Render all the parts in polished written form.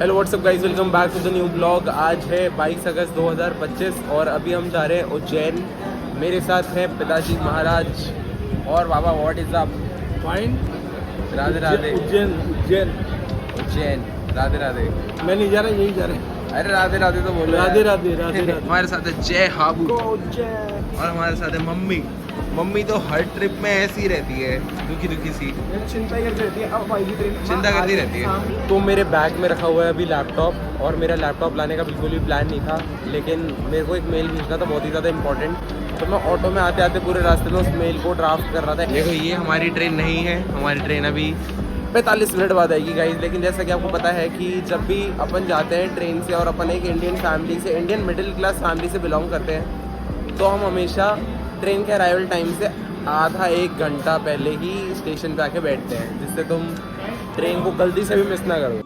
Hello what's up guys, welcome back to the new blog. आज है 22 अगस्त 2025 और अभी हम जा रहे हैं उज्जैन। मेरे साथ हैं पिताजी महाराज और बाबा। What is up? Fine. Radhe Radhe. Ujjain Ujjain Ujjain. Radhe Radhe. मैं नहीं जा रहा, यही जा रहे हैं। अरे राधे राधे तो बोलो। राधे राधे राधे राधे। हमारे साथ है जय हाबू उज्जैन। और हमारे साथ है मम्मी। मम्मी तो हर ट्रिप में ऐसी रहती है, दुखी दुखी सी, चिंता करती रहती है। अब आएगी ट्रेन। चिंता करती रहती है। तो मेरे बैग में रखा हुआ है अभी लैपटॉप, और मेरा लैपटॉप लाने का बिल्कुल भी प्लान नहीं था, लेकिन मेरे को एक मेल भेजना था बहुत ही ज़्यादा इंपॉर्टेंट। तो मैं ऑटो में आते आते पूरे रास्ते में उस मेल को ड्राफ्ट कर रहा था। देखो ये हमारी ट्रेन नहीं है, हमारी ट्रेन अभी 45 मिनट बाद आएगी गाइस। लेकिन जैसा कि आपको पता है कि जब भी अपन जाते हैं ट्रेन से और अपन एक इंडियन फैमिली से, इंडियन मिडिल क्लास फैमिली से बिलोंग करते हैं, तो हम हमेशा ट्रेन के अराइवल टाइम से आधा एक घंटा पहले ही स्टेशन पे आके बैठते हैं, जिससे तुम ट्रेन को गलती से भी मिस ना करो।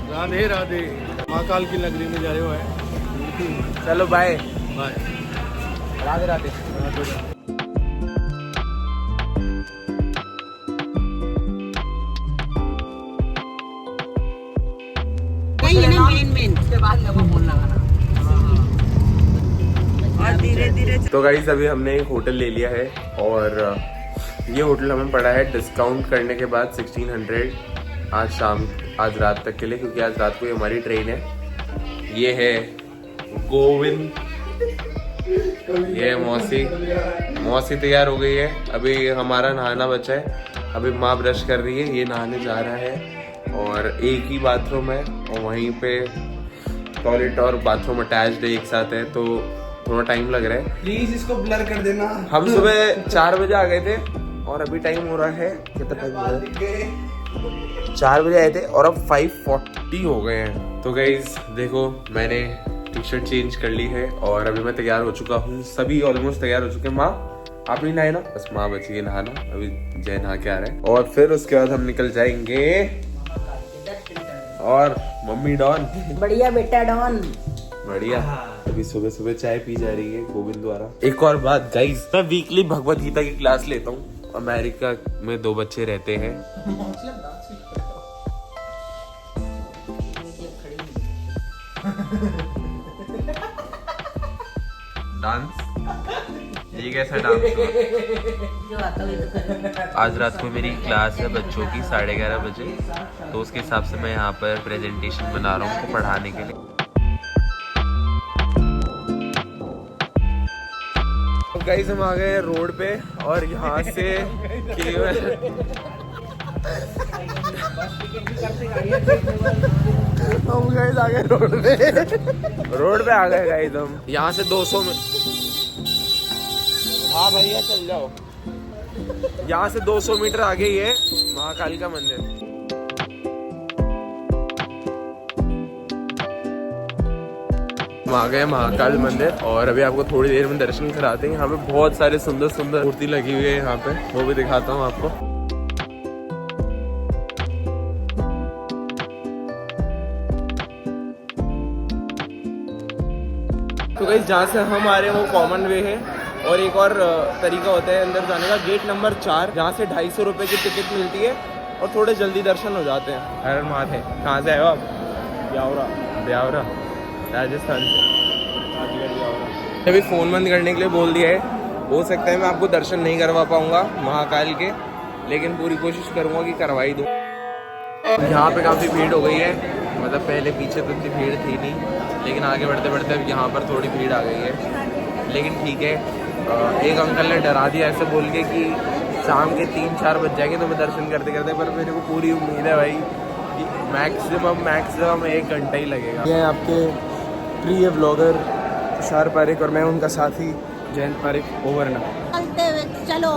राधे राधे। महाकाल की नगरी में जा रहे हो है। चलो बाय बाय। राधे राधे। तो गाइस अभी हमने एक होटल ले लिया है और ये होटल हमें पड़ा है डिस्काउंट करने के बाद 1600 आज रात तक के लिए, क्योंकि आज रात को ही हमारी ट्रेन है। ये है गोविंद, ये मौसी तैयार हो गई है। अभी हमारा नहाना बचा है, अभी माँ ब्रश कर रही है, ये नहाने जा रहा है। और एक ही बाथरूम है और वहीं पे टॉयलेट और बाथरूम अटैच्ड एक साथ है, तो थोड़ा टाइम लग रहा है। प्लीज इसको ब्लर कर देना। हम सुबह 4 बजे आ गए थे और अभी टाइम हो रहा है, कितना टाइम हो रहा है? 4 बजे आए थे और अब 5:40 हो गए हैं। तो गाइस देखो, मैंने टी शर्ट चेंज कर ली है और अभी मैं तैयार हो चुका हूँ। सभी ऑलमोस्ट तैयार हो चुके हैं। माँ आप नहीं नहाए ना? बस माँ बची है नहाना, अभी जय नहा के आ रहे हैं और फिर उसके बाद हम निकल जाएंगे। और मम्मी डॉन बढ़िया बेटा डॉन बढ़िया। अभी सुबह सुबह चाय पी जा रही है गोविंद द्वारा। एक और बात गाइस, मैं वीकली भगवत गीता की क्लास लेता हूँ। अमेरिका में 2 बच्चे रहते हैं। डांस, ये कैसा डांस हुआ? आज रात को मेरी क्लास है बच्चों की 11:30 बजे, तो उसके हिसाब से मैं यहाँ पर प्रेजेंटेशन बना रहा हूँ उनको पढ़ाने के लिए। गाइस हम आ गए हैं रोड पे और यहाँ से हम गाइस आ गए रोड पे आ गए गाइस हम। यहाँ से 200 में, हाँ भैया चल जाओ। यहाँ से 200 मीटर आगे ही है महाकाल का मंदिर। हम आ गए महाकाल मंदिर और अभी आपको थोड़ी देर में दर्शन कराते हैं। यहाँ पे बहुत सारे सुंदर सुंदर मूर्ति लगी हुई है, यहाँ पे वो भी दिखाता हूँ आपको। तो गाइस जहाँ से हम आ रहे हैं वो कॉमन वे है, और एक और तरीका होता है अंदर जाने का, गेट नंबर 4, जहाँ से 250 रुपये की टिकट मिलती है और थोड़े जल्दी दर्शन हो जाते हैं। हर माथे। कहाँ से आए हो आप? ब्यावरा राजस्थान से। अभी फ़ोन बंद करने के लिए बोल दिया है। हो सकता है मैं आपको दर्शन नहीं करवा पाऊँगा महाकाल के, लेकिन पूरी कोशिश करूँगा कि करवा ही दूँ। यहाँ पे काफ़ी भीड़ हो गई है, मतलब पहले पीछे तो इतनी भीड़ थी नहीं, लेकिन आगे बढ़ते बढ़ते अब यहाँ पर थोड़ी भीड़ आ गई है। लेकिन ठीक है, एक अंकल ने डरा दिया ऐसे बोल के कि शाम के 3-4 बज जाएंगे तो मैं दर्शन करते करते, पर मेरे को पूरी उम्मीद है भाई कि मैक्सिमम 1 घंटा ही लगेगा। ये आपके प्रिय ब्लॉगर तुषार पारिक और मैं उनका साथी जयंत पारिक। ओवर ना चलते हुए चलो।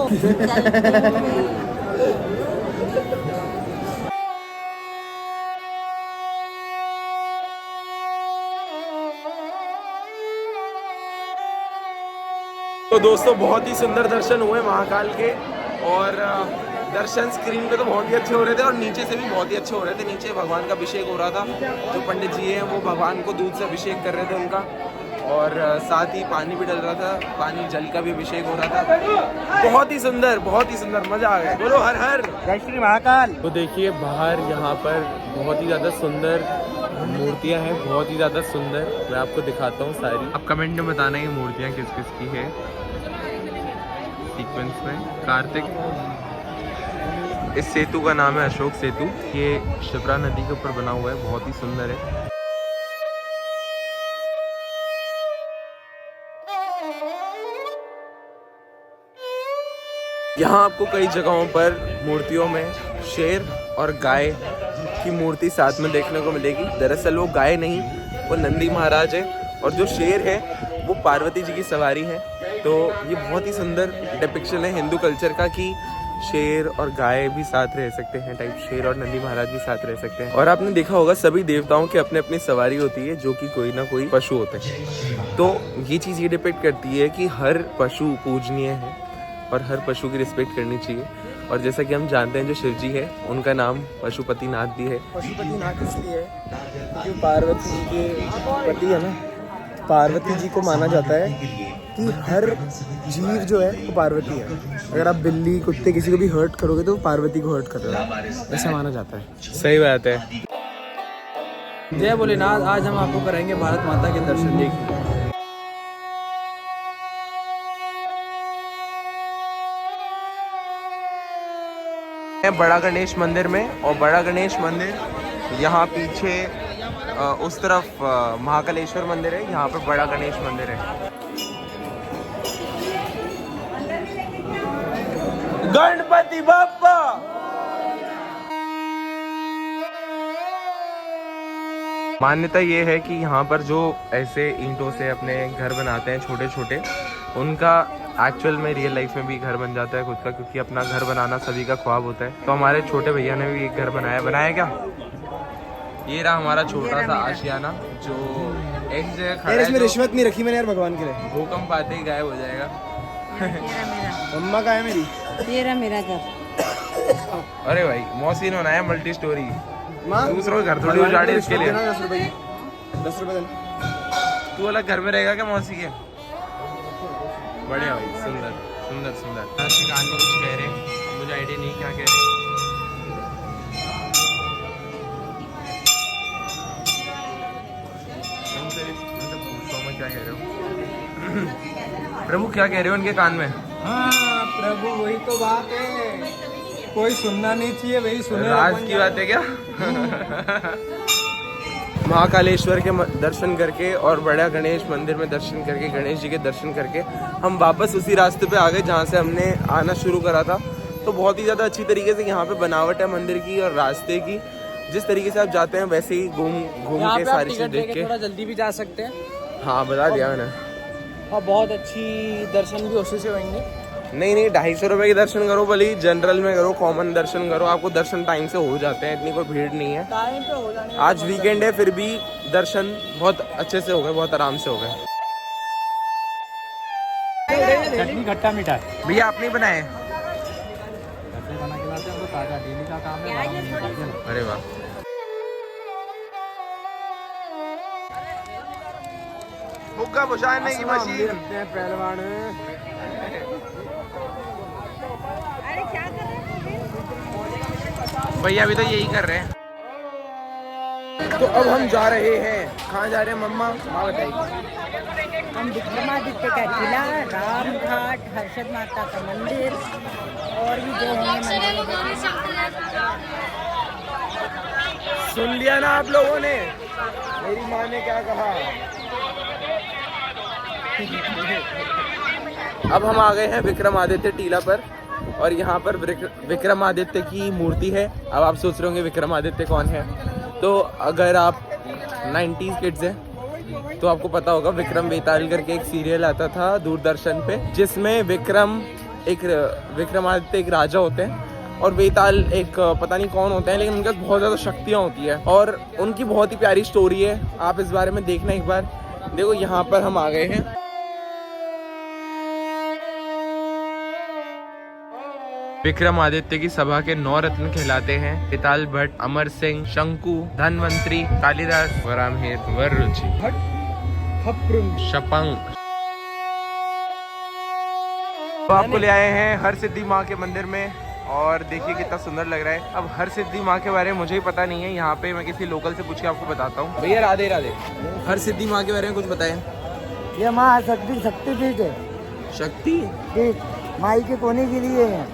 तो दोस्तों बहुत ही सुंदर दर्शन हुए महाकाल के, और दर्शन स्क्रीन पे तो बहुत ही अच्छे हो रहे थे और नीचे से भी बहुत ही अच्छे हो रहे थे। नीचे भगवान का अभिषेक हो रहा था, जो पंडित जी हैं वो भगवान को दूध से अभिषेक कर रहे थे उनका, और साथ ही पानी भी डल रहा था, पानी जल का भी अभिषेक हो रहा था। बहुत ही सुंदर मजा आ गया। बोलो हर हर जय श्री महाकाल। तो देखिए बाहर यहाँ पर बहुत ही ज़्यादा सुंदर मूर्तियाँ हैं, बहुत ही ज़्यादा सुंदर। मैं आपको दिखाता हूँ सारी। अब कमेंट में बताना ये मूर्तियाँ किस किस की है। सीक्वेंस में कार्तिक, इस सेतु का नाम है अशोक सेतु। ये शिप्रा नदी के ऊपर बना हुआ है, बहुत ही सुंदर है। यहाँ आपको कई जगहों पर मूर्तियों में शेर और गाय की मूर्ति साथ में देखने को मिलेगी। दरअसल वो गाय नहीं, वो नंदी महाराज है, और जो शेर है वो पार्वती जी की सवारी है। तो ये बहुत ही सुंदर डिपिक्शन है हिंदू कल्चर का कि शेर और गाय भी साथ रह सकते हैं, टाइप शेर और नंदी महाराज भी साथ रह सकते हैं। और आपने देखा होगा सभी देवताओं के अपने अपनी सवारी होती है, जो कि कोई ना कोई पशु होते हैं। तो ये चीज़ ये डिपिक्ट करती है कि हर पशु पूजनीय है और हर पशु की रिस्पेक्ट करनी चाहिए। और जैसा कि हम जानते हैं जो शिव जी है उनका नाम पशुपतिनाथ भी है। पशुपतिनाथ इसलिए है क्योंकि पार्वती जी के पति है ना, पार्वती जी को माना जाता है कि हर जीव जो है वो पार्वती है। अगर आप बिल्ली कुत्ते किसी को भी हर्ट करोगे तो वो पार्वती को हर्ट कर रहे हो, ऐसा माना जाता है। सही बात है। जय भोलेनाथ। आज हम आपको कराएंगे भारत माता के दर्शन। देखिए बड़ा गणेश मंदिर में, और बड़ा गणेश मंदिर यहाँ पीछे उस तरफ महाकालेश्वर मंदिर है, यहाँ पर बड़ा गणेश मंदिर है। गणपति बाप्पा। मान्यता ये है कि यहाँ पर जो ऐसे ईंटों से अपने घर बनाते हैं छोटे छोटे, उनका एक्चुअल में रियल लाइफ में भी घर बन जाता है खुद का, क्योंकि अपना घर बनाना सभी का ख्वाब होता है। तो हमारे छोटे भैया ने भी एक घर बनाया क्या? ये रहा हमारा छोटा सा आशियाना जो एक जगह खड़ा है। इसमें रिश्वत नहीं रखी मैंने यार, भगवान के लिए। भूकंप आते ही गायब हो जाएगा। मम्मा का है मेरी, तेरा मेरा घर। अरे भाई मौसी ने बनाया मल्टी स्टोरी। माँ दूसरों घर थोड़ी उजाड़े इसके लिए। 10 रुपए देना। तू अलग घर में रहेगा क्या मौसी के? बढ़िया भाई, सुंदर सुंदर सुंदर। कान में कुछ कह रहे हैं, मुझे आइडिया नहीं क्या कह रहे हैं। क्या कह रहे हो प्रभु, क्या कह रहे हो उनके कान में? हाँ प्रभु, वही तो बात है, कोई सुनना नहीं चाहिए, वही सुने। राज की बात है क्या? महाकालेश्वर के दर्शन करके और बड़ा गणेश मंदिर में दर्शन करके, गणेश जी के दर्शन करके हम वापस उसी रास्ते पे आ गए जहाँ से हमने आना शुरू करा था। तो बहुत ही ज़्यादा अच्छी तरीके से यहाँ पे बनावट है मंदिर की और रास्ते की। जिस तरीके से आप जाते हैं वैसे ही घूम के सारी चीज़ देख के थोड़ा जल्दी भी जा सकते हैं। हाँ बता दिया मैंने। और बहुत अच्छी दर्शन भी उसी से होंगे। नहीं 250 रुपये के दर्शन करो, भले ही जनरल में करो, कॉमन दर्शन करो, आपको दर्शन टाइम से हो जाते हैं, इतनी कोई भीड़ नहीं है। टाइम पे हो जाने। आज वीकेंड है फिर भी दर्शन बहुत अच्छे से हो गए, बहुत आराम से हो गए। चटनी खट्टा मीठा भैया आपने ही बनाए? बना के लाते हैं, हमको ताजा डेली का काम है। अरे वाह। हुक्का बुझाने की मशीन रखते हैं पहलवान। भैया अभी तो यही कर रहे हैं। तो अब हम जा रहे हैं, कहाँ जा रहे हैं मम्मा? माँ बताइए। हम विक्रमादित्य का किला, राम घाट, हर्षद माता का मंदिर और भी जो होंगे। सुन लिया ना आप लोगों ने, मेरी माँ ने क्या कहा। अब हम आ गए हैं विक्रमादित्य टीला पर, और यहाँ पर विक्रमादित्य की मूर्ति है। अब आप सोच रहे होंगे विक्रमादित्य कौन है? तो अगर आप 90s किड्स हैं तो आपको पता होगा, विक्रम बेताल करके एक सीरियल आता था दूरदर्शन पे, जिसमें विक्रमादित्य एक राजा होते हैं और बेताल एक पता नहीं कौन होते हैं, लेकिन उनके पास बहुत ज़्यादा शक्तियाँ होती है और उनकी बहुत ही प्यारी स्टोरी है। आप इस बारे में देखना एक बार। देखो यहाँ पर हम आ गए हैं। विक्रमादित्य की सभा के 9 रत्न कहलाते हैं: बेताल भट्ट, अमर सिंह, शंकु, धनवंतरी, कालिदास, वरामहेत, वररुचि। शपंग। तो आपको ले आए हैं हर सिद्धि माँ के मंदिर में और देखिए कितना सुंदर लग रहा है। अब हर सिद्धि माँ के बारे में मुझे ही पता नहीं है, यहाँ पे मैं किसी लोकल से पूछ के आपको बताता हूँ। भैया राधे राधे, हर सिद्धि माँ के बारे में कुछ बताएं। ये माँ शक्तिपीठ है। शक्ति पीठ माई के कोने के लिए है।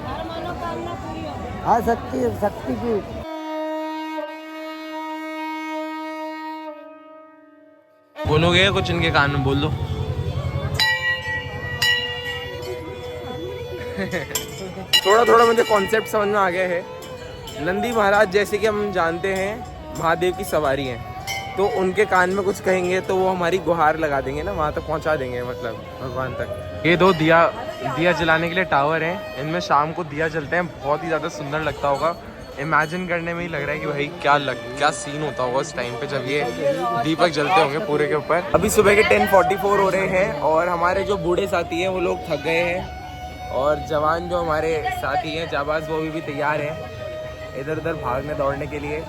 हाँ शक्तिपीठ। बोलोगे कुछ इनके कान में बोल दो। थोड़ा थोड़ा मुझे कॉन्सेप्ट समझ में आ गया है। नंदी महाराज जैसे कि हम जानते हैं महादेव की सवारी हैं, तो उनके कान में कुछ कहेंगे तो वो हमारी गुहार लगा देंगे ना, वहाँ तक पहुँचा देंगे, मतलब भगवान तक। ये दो दिया जलाने के लिए टावर हैं, इनमें शाम को दिया जलते हैं, बहुत ही ज़्यादा सुंदर लगता होगा। इमेजिन करने में ही लग रहा है कि भाई क्या सीन होता होगा उस टाइम पे जब ये दीपक जलते होंगे पूरे के ऊपर। अभी सुबह के 10:44 हो रहे हैं और हमारे जो बूढ़े साथी हैं वो लोग थक गए हैं और जवान जो हमारे साथी हैं जाबाज वो भी तैयार हैं इधर उधर भागने दौड़ने के लिए,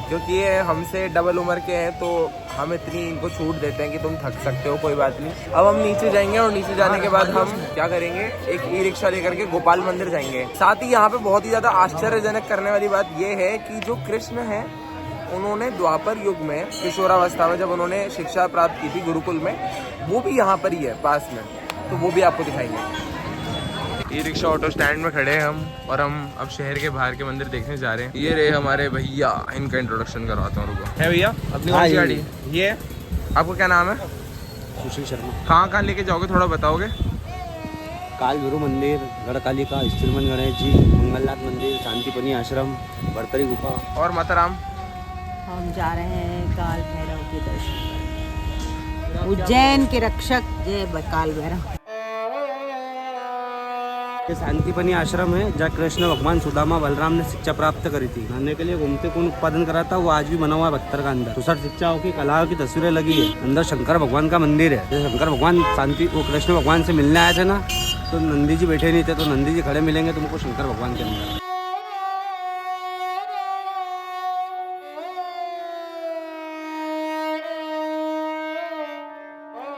क्योंकि ये हमसे डबल उम्र के हैं तो हम इतनी इनको छूट देते हैं कि तुम थक सकते हो, कोई बात नहीं। अब हम नीचे जाएंगे और नीचे जाने के बाद हम क्या करेंगे, एक ई रिक्शा लेकर के गोपाल मंदिर जाएंगे। साथ ही यहाँ पे बहुत ही ज़्यादा आश्चर्यजनक करने वाली बात ये है कि जो कृष्ण है उन्होंने द्वापर युग में किशोरावस्था में जब उन्होंने शिक्षा प्राप्त की थी गुरुकुल में, वो भी यहाँ पर ही है पास में, तो वो भी आपको दिखाएंगे। ई रिक्शा ऑटो स्टैंड में खड़े हैं हम और हम अब शहर के बाहर के मंदिर देखने जा रहे हैं। ये रहे हमारे भैया, इनका इंट्रोडक्शन करवाता हूँ रुको। है भैया अपनी कौन सी गाड़ी? ये आपको क्या नाम है? सुशील शर्मा। कहाँ लेके जाओगे थोड़ा बताओगे? काल भैरव मंदिर, गढ़कालिका, स्थिरमन गणेश जी, मंगलनाथ मंदिर, शांतिपनी आश्रम, बरतरी गुफा और माताराम। हम जा रहे हैं काल भैरव के दर्शन, उज्जैन के रक्षक जय काल भैरव। ये शांतिपनी आश्रम है जहाँ कृष्ण भगवान सुदामा बलराम ने शिक्षा प्राप्त करी थी। खाने के लिए घूमते कौन उत्पादन करा था वो आज भी बना हुआ है पत्थर का अंदर। 64 शिक्षाओं की कलाओं की तस्वीरें लगी है। अंदर शंकर भगवान का मंदिर है। जैसे शंकर भगवान वो कृष्ण भगवान से मिलने आए थे ना, तो नंदी जी बैठे नहीं थे, तो नंदी जी खड़े मिलेंगे तुमको शंकर भगवान के अंदर।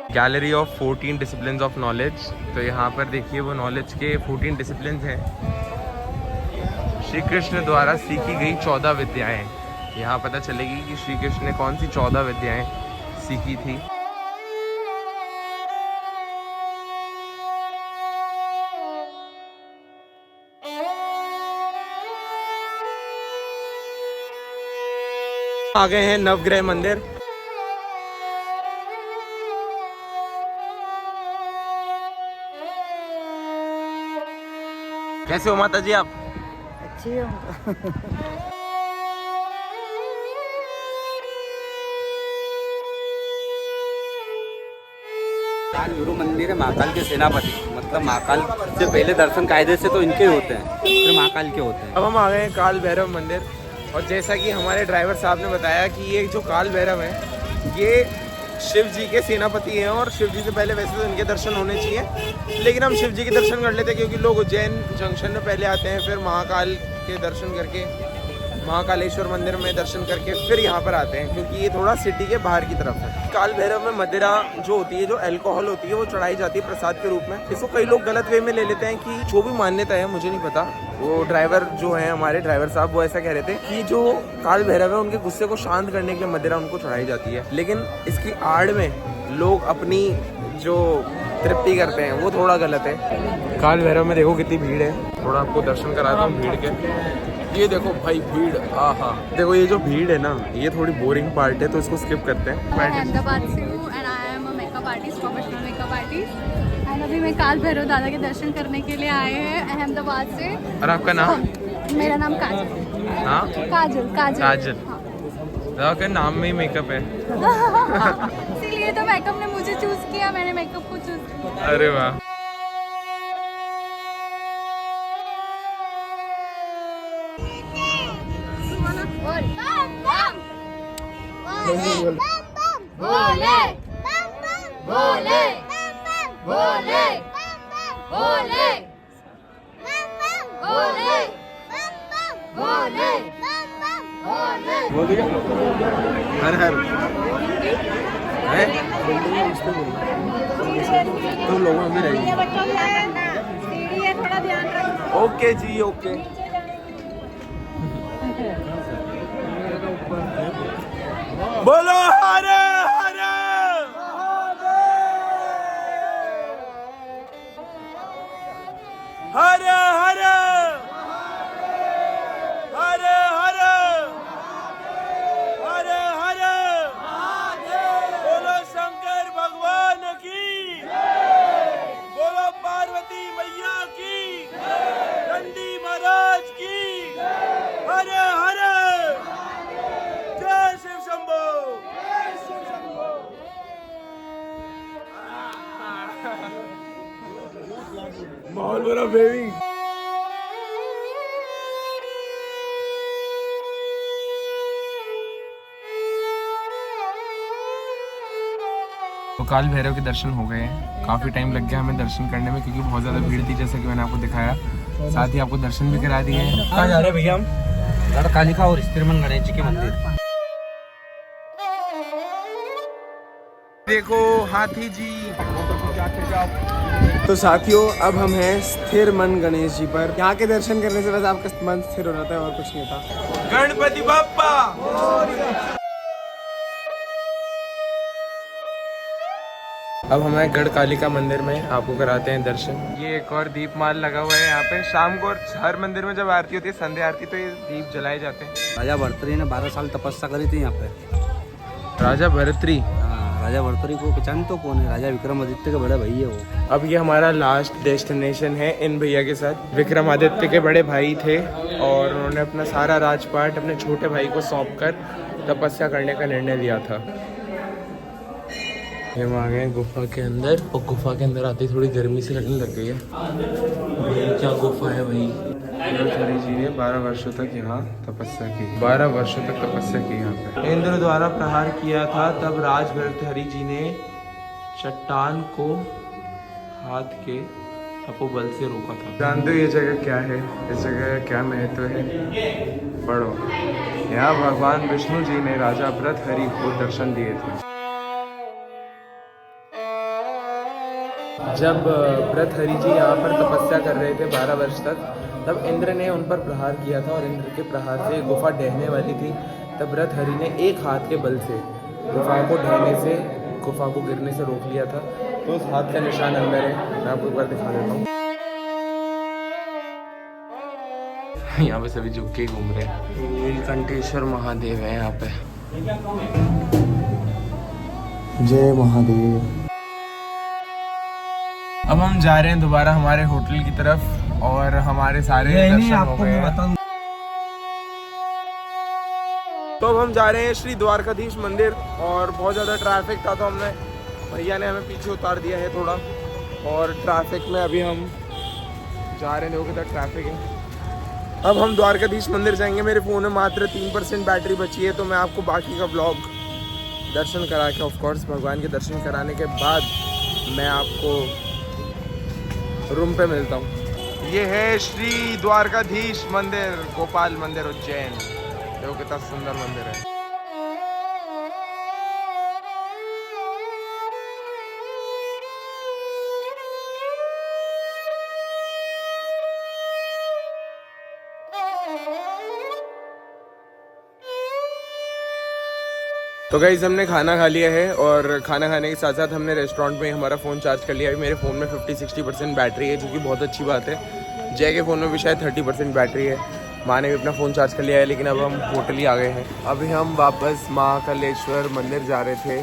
Gallery of 14 disciplines of knowledge. तो यहाँ पर देखिए वो नॉलेज के 14 डिसिप्लिन्स हैं। श्री कृष्ण द्वारा सीखी गई 14 विद्याएं। यहाँ पता चलेगी कि श्री कृष्ण ने कौन सी 14 विद्याएं सीखी थी। आ गए हैं नवग्रह मंदिर। कैसे हो माता जी आप? अच्छी हो। काल भैरव मंदिर है महाकाल के सेनापति, मतलब महाकाल से पहले दर्शन कायदे से तो इनके होते हैं, फिर महाकाल के होते हैं। अब हम आ गए हैं काल भैरव मंदिर और जैसा कि हमारे ड्राइवर साहब ने बताया कि ये जो काल भैरव है ये शिव जी के सेनापति हैं और शिव जी से पहले वैसे तो इनके दर्शन होने चाहिए, लेकिन हम शिव जी के दर्शन कर लेते हैं क्योंकि लोग उज्जैन जंक्शन में पहले आते हैं, फिर महाकाल के दर्शन करके महाकालेश्वर मंदिर में दर्शन करके फिर यहाँ पर आते हैं, क्योंकि ये थोड़ा सिटी के बाहर की तरफ है। काल भैरव में मदिरा जो होती है, जो अल्कोहल होती है, वो चढ़ाई जाती है प्रसाद के रूप में। इसको कई लोग गलत वे में ले लेते हैं कि जो भी मान्यता है, मुझे नहीं पता। वो ड्राइवर जो है हमारे ड्राइवर साहब वो ऐसा कह रहे थे कि जो काल भैरव है उनके गुस्से को शांत करने के लिए मदिरा उनको चढ़ाई जाती है, लेकिन इसकी आड़ में लोग अपनी जो तृप्ति करते हैं वो थोड़ा गलत है। काल भैरव में देखो कितनी भीड़ है, थोड़ा आपको दर्शन कराता हूँ भीड़ के। ये देखो भाई भीड़, आहा देखो ये जो भीड़ है ना, ये थोड़ी बोरिंग पार्ट है तो इसको स्किप करते हैं। मैं अहमदाबाद से हूँ and I am a makeup artist, professional makeup artist. And अभी मैं काल भैरव दादा के दर्शन करने के लिए आए हैं अहमदाबाद से। और आपका नाम? मेरा नाम काजल। हाँ काजल काजल काजल। दादा के नाम में ही मेकअप है। इसीलिए तो मेकअप ने मुझे चूज किया, मैंने मेकअप को चूज किया। अरे वाह। भोले भोले भोले भोले भोले भोले हर हर हैं? तुम लोगों में भी रहेगी। ओके जी ओके। बोलो हरे हरे हरे हरे हरे हरे हरे हरे। बोलो शंकर भगवान की, बोलो पार्वती मैया की, नंदी महाराज की, हरे हरे। जय शिव शंभो। माहौल बड़ा बेबी। तो काल भैरव के दर्शन हो गए हैं। काफ़ी टाइम लग गया हमें दर्शन करने में क्योंकि बहुत ज़्यादा भीड़ थी, जैसे कि मैंने आपको दिखाया। साथ ही आपको दर्शन भी करा दिए हैं। कहाँ जा रहे हैं भैया हम? गढ़कालिका और स्थिरमन गणेश जी के मंदिर। देखो हाथी जी। तो साथियों अब हम हैं स्थिर मन गणेश जी पर। यहाँ के दर्शन करने से बस आपका मन स्थिर हो जाता है और कुछ नहीं होता। गणपति बाप्पा। अब हमारे गढ़कालिका मंदिर में आपको कराते हैं दर्शन। ये एक और दीपमाल लगा हुआ है यहाँ पे। शाम को हर मंदिर में जब आरती होती है, संध्या आरती, तो ये दीप जलाए जाते हैं। राजा भर्तृहरि ने 12 साल तपस्या करी थी यहाँ पे। राजा भर्तृहरि? हाँ, राजा भर्तृहरि को पहचान तो कौन है? राजा विक्रमादित्य के बड़े भाई है वो। अब ये हमारा लास्ट डेस्टिनेशन है इन भैया के साथ। विक्रमादित्य के बड़े भाई थे और उन्होंने अपना सारा राजपाट अपने छोटे भाई को सौंप कर तपस्या करने का निर्णय लिया था। हम आ गए गुफा के अंदर और गुफा के अंदर आते ही थोड़ी गर्मी सी लगने लग गई है। भाई क्या गुफा है भाई। भर्तृहरि जी ने 12 वर्षों तक यहाँ तपस्या की। 12 वर्षों तक तपस्या की यहाँ पे। इंद्र द्वारा प्रहार किया था, तब राज भर्तृहरि जी ने चट्टान को हाथ के तपोबल से रोका था। जानते हो ये जगह क्या है? इस जगह का क्या महत्व है? पढ़ो। यहाँ भगवान विष्णु जी ने राजा भर्तृहरि को दर्शन दिए थे। जब भर्तृहरि जी यहाँ पर तपस्या कर रहे थे 12 वर्ष तक, तब इंद्र ने उन पर प्रहार किया था और इंद्र के प्रहार से गुफा ढहने वाली थी। तब भर्तृहरि ने एक हाथ के बल से गुफा को ढहने से, गुफा को गिरने से रोक लिया था। तो उस हाथ का निशान अंदर है, मैं आपको एक बार दिखा देता हूँ। यहाँ पे सभी झुक के घूम रहे हैं। नीलकंठेश्वर महादेव है यहाँ पे। जय महादेव। अब हम जा रहे हैं दोबारा हमारे होटल की तरफ और हमारे सारे दर्शन हो गए हैं। तो अब हम जा रहे हैं श्री द्वारकाधीश मंदिर और बहुत ज़्यादा ट्रैफिक था, तो हमने भैया ने हमें पीछे उतार दिया है थोड़ा और ट्रैफिक में अभी हम जा रहे हैं। देखो कितना ट्रैफिक है। अब हम द्वारकाधीश मंदिर जाएंगे। मेरे फ़ोन में मात्र 3% बैटरी बची है, तो मैं आपको बाकी का व्लॉग दर्शन करा के, ऑफकोर्स भगवान के दर्शन कराने के बाद मैं आपको रूम पे मिलता हूँ। ये है श्री द्वारकाधीश मंदिर, गोपाल मंदिर, उज्जैन। देखो कितना सुंदर मंदिर है। तो गाइस हमने खाना खा लिया है और खाना खाने के साथ साथ हमने रेस्टोरेंट में हमारा फ़ोन चार्ज कर लिया है। मेरे फ़ोन में 50-60% बैटरी है, जो कि बहुत अच्छी बात है। जय के फ़ोन में भी शायद 30% बैटरी है। माँ ने भी अपना फ़ोन चार्ज कर लिया है, लेकिन अब हम होटल ही आ गए हैं। अभी हम वापस महाकालेश्वर मंदिर जा रहे थे,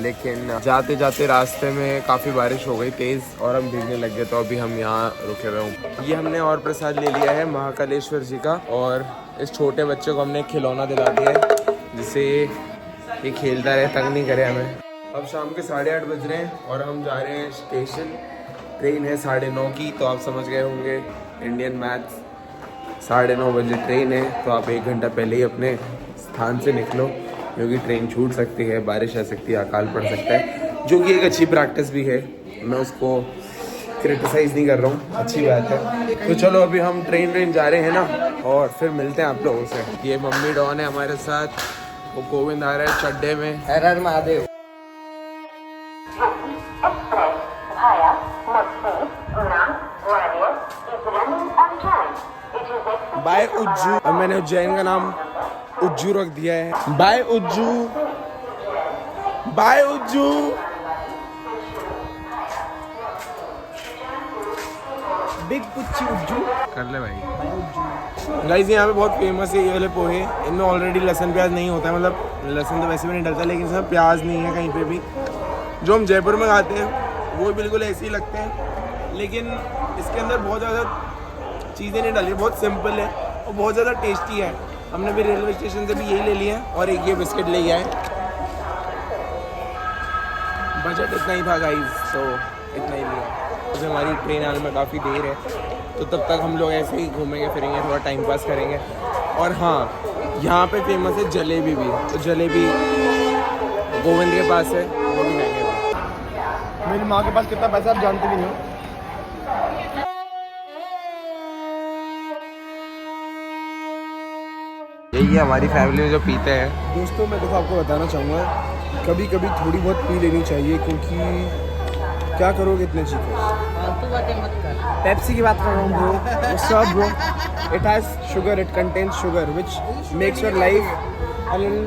लेकिन जाते जाते रास्ते में काफ़ी बारिश हो गई तेज़ और हम भीगने लग गए, तो अभी हम यहाँ रुके हुए हैं। ये हमने और प्रसाद ले लिया है महाकालेश्वर जी का, और इस छोटे बच्चे को हमने खिलौना दिला दिया है जिससे ये खेलता रहे, तंग नहीं करे हमें। अब शाम के 8:30 बज रहे हैं और हम जा रहे हैं स्टेशन। ट्रेन है 9:30 की, तो आप समझ गए होंगे इंडियन मैथ्स। 9:30 बजे ट्रेन है, तो आप 1 घंटा पहले ही अपने स्थान से निकलो, क्योंकि ट्रेन छूट सकती है, बारिश आ सकती है, अकाल पड़ सकता है, जो कि एक अच्छी प्रैक्टिस भी है। मैं उसको क्रिटिसाइज़ नहीं कर रहा हूँ, अच्छी बात है। तो चलो अभी हम ट्रेन जा रहे हैं ना, और फिर मिलते हैं आप लोगों से। ये मम्मी डॉन है हमारे साथ, वो गोविंद आ रहा है चड्डे में। हर हर महादेव। बाय उज्जू। अब मैंने उज्जैन का नाम उज्जू रख दिया है। Bye Ujju, bye Ujju. Big पुच्ची उज्जू कर ले भाई। गाइस यहाँ पे बहुत फेमस है ये वाले पोहे। इनमें ऑलरेडी लहसुन प्याज नहीं होता है, मतलब लहसुन तो वैसे भी नहीं डलता, लेकिन इसमें प्याज नहीं है कहीं पे भी। जो हम जयपुर में खाते हैं वो बिल्कुल ऐसे ही लगते हैं, लेकिन इसके अंदर बहुत ज़्यादा चीज़ें नहीं डाली, बहुत सिंपल है और बहुत ज़्यादा टेस्टी है। हमने भी रेलवे स्टेशन से भी यही ले लिया है और एक ये बिस्किट ले गया है। बजट इतना ही था गाइस, तो इतना ही लिया। तो हमारी ट्रेन आने में काफ़ी देर है, तो तब तक हम लोग ऐसे ही घूमेंगे फिरेंगे, थोड़ा टाइम पास करेंगे। और हाँ, यहाँ पे फेमस है जलेबी भी, तो जलेबी गोविंद के पास है, वो भी खाएंगे। मेरी माँ के पास कितना पैसा आप जानते भी नहीं हो। यही है हमारी फैमिली में जो पीते हैं। दोस्तों मैं देखो आपको बताना चाहूँगा, कभी कभी थोड़ी बहुत पी लेनी चाहिए, क्योंकि क्या करोगे इतने चीज़। फालतू बातें मत कर। पेप्सी की बात कर रहा हूँ bro. What's up bro? It has sugar, it contains sugar which makes your life a little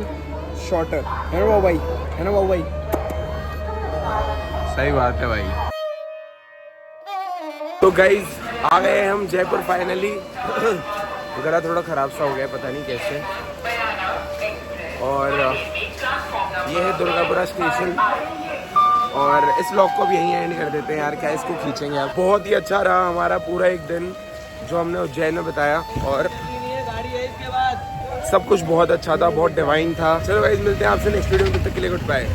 shorter. है ना भाई? है ना भाई? सही बात है भाई। तो गाइज आ गए हम जयपुर फाइनली। गला थोड़ा ख़राब सा हो गया, पता नहीं कैसे। और ये है दुर्गापुरा स्टेशन, और इस व्लॉग को भी यहीं एंड कर देते हैं यार, क्या इसको खींचेंगे यार। बहुत ही अच्छा रहा हमारा पूरा एक दिन जो हमने उज्जैन में बताया, और सब कुछ बहुत अच्छा था, बहुत डिवाइन था। चलो गाइस मिलते हैं आपसे नेक्स्ट वीडियो में, तब तक के लिए गुड बाय।